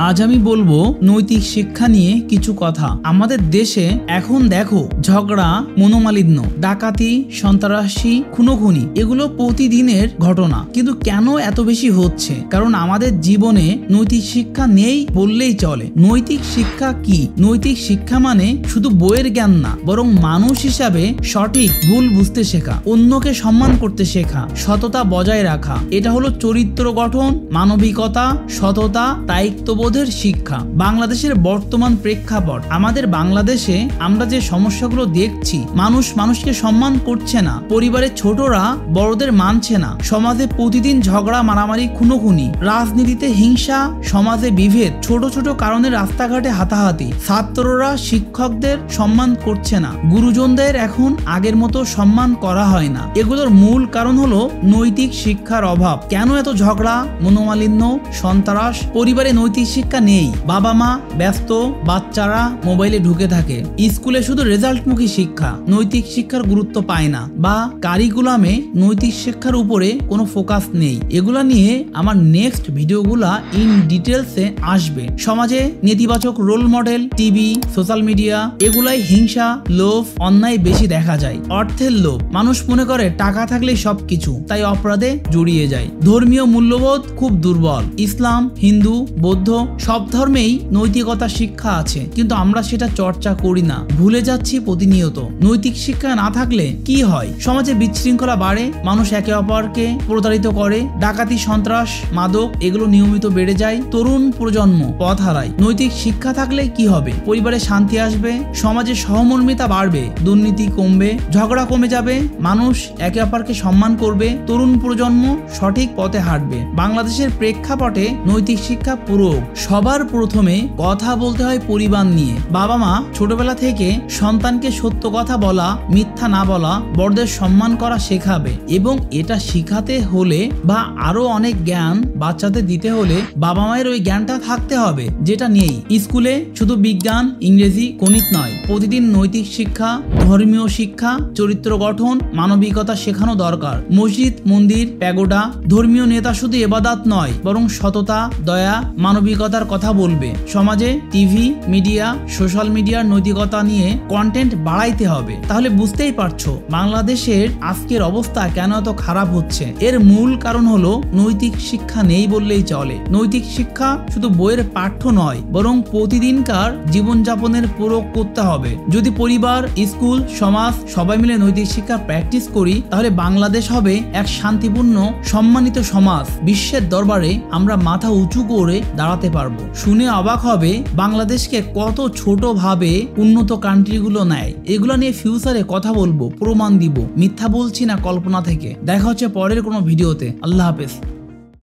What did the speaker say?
আজ আমি বলবো নৈতিক শিক্ষা নিয়ে কিছু কথা। আমাদের দেশে এখন দেখো ঝগড়া, মনোমালিন্য, ডাকাতি, সন্ত্রাসী, খুনোখুনি এগুলো প্রতিদিনের ঘটনা। কিন্তু কেন এত বেশি হচ্ছে? কারণ আমাদের জীবনে নৈতিক শিক্ষা নেই বললেই চলে। নৈতিক শিক্ষা কি? নৈতিক শিক্ষা মানে শুধু বইয়ের জ্ঞান না, বরং মানুষ হিসাবে সঠিক ভুল বুঝতে শেখা, অন্যকে সম্মান করতে শেখা, সততা বজায় রাখা। এটা হলো চরিত্র গঠন, মানবিকতা, সততা, দায়িত্ববোধের শিক্ষা। বাংলাদেশের বর্তমান প্রেক্ষাপট, আমাদের বাংলাদেশে আমরা যে সমস্যাগুলো দেখছি, মানুষ মানুষকে সম্মান করছে না, পরিবারের ছোটরা বড়দের মানছে না, সমাজে প্রতিদিন ঝগড়া, মারামারি, খুনোখুনি, রাজনীতিতে হিংসা, সমাজে বিভেদ, ছোট ছোট কারণে রাস্তাঘাটে হাতাহাতি, ছাত্ররা শিক্ষকদের সম্মান করছে না, গুরুজনদের এখন আগের মতো সম্মান করা হয় না। এগুলোর মূল কারণ হলো নৈতিক শিক্ষার অভাব। কেন এত ঝগড়া, মনোমালিন্য, সন্ত্রাস? পরিবারে নৈতিক শিক্ষা নেই। বাবা মা ব্যস্ত, বাচ্চারা মোবাইলে ঢুকে থাকে, স্কুলে শুধু রেজাল্টমুখী শিক্ষা, নৈতিক শিক্ষার গুরুত্ব পায় না, বা কারিকুলামে নৈতিক শিক্ষার উপরে কোনো ফোকাস নেই। এগুলা নিয়ে আমার নেক্সট ভিডিওগুলা ইন ডিটেলসে আসবে। সমাজে নেতিবাচক role model, TV, social media এগুলাই হিংসা, লোভ, অন্যায় বেশি দেখা যায়। অর্থের লোভ, মানুষ মনে করে টাকা থাকলেই সবকিছু, তাই অপরাধে জড়িয়ে যায়। ধর্মীয় মূল্যবোধ খুব দুর্বল। ইসলাম, হিন্দু, বৌদ্ধ সব ধর্মেই নৈতিকতা শিক্ষা আছে, কিন্তু আমরা সেটা চর্চা করি না, ভুলে যাচ্ছি প্রতিনিয়ত। নৈতিক শিক্ষা না থাকলে কি হয়? সমাজে বিশৃঙ্খলা বাড়ে, মানুষ একে অপরকে প্রতারিত করে, ডাকাতি, সন্ত্রাস, মাদক এগুলো নিয়মিত বেড়ে যায়, তরুণ প্রজন্ম পথ হারায়। নৈতিক শিক্ষা থাকলে কি হবে? পরিবারে শান্তি আসবে, সমাজে সহমর্মিতা বাড়বে, দুর্নীতি কমবে, ঝগড়া কমে যাবে, মানুষ একে অপরকে সম্মান করবে, তরুণ প্রজন্ম সঠিক পথে হাঁটবে। বাংলাদেশের প্রেক্ষাপটে নৈতিক শিক্ষা পুরো সবার প্রথমে কথা বলতে হয় পরিবার নিয়ে। বাবা মা ছোটবেলা থেকে সন্তানকে সত্য কথা বলা, মিথ্যা না বলা, বড়দের সম্মান করা শেখাবে, এবং এটা শিখাতে হলে বা আরো অনেক জ্ঞান বাচ্চাদের দিতে হলে বাবা মায়ের ওই জ্ঞানটা থাকতে হবে, যেটা নেই। স্কুলে শুধু বিজ্ঞান, ইংরেজি, গণিত নয়, প্রতিদিন নৈতিক শিক্ষা, ধর্মীয় শিক্ষা, চরিত্র গঠন, মানবিকতা শেখানো দরকার। মসজিদ, মন্দির, প্যাগোডা, ধর্মীয় নেতা শুধু ইবাদত নয়, বরং সততা, দয়া, মানবিকতার কথা বলবে। সমাজে টিভি, মিডিয়া, সোশ্যাল মিডিয়ার নৈতিকতা নিয়ে কন্টেন্ট বাড়াইতে হবে। তাহলে বুঝতেই পারছো বাংলাদেশের আজকের অবস্থা কেন এত খারাপ হচ্ছে। এর মূল কারণ হলো নৈতিক শিক্ষা নেই বললেই চলে। নৈতিক শিক্ষা শুধু বইয়ের পাঠ্য নয়, বরং প্রতিদিনকার জীবনযাপনের প্রয়োগ করতে হবে। যদি পরিবার, স্কুল, সমাজ সবাই মিলে নৈতিক শিক্ষা প্র্যাকটিস করি, তাহলে বাংলাদেশ হবে এক শান্তিপূর্ণ, সম্মানিত সমাজ। বিশ্বের দরবারে আমরা মাথা উঁচু করে দাঁড়াতে পারবো। শুনে অবাক হবে বাংলাদেশকে কত ছোট ভাবে উন্নত কান্ট্রিগুলো নেয়। এগুলো নিয়ে ফিউচারে কথা বলবো, প্রমাণ দিব, মিথ্যা বলছি না কল্পনা থেকে। দেখা হচ্ছে পরের কোনো ভিডিওতে। আল্লাহ হাফেজ।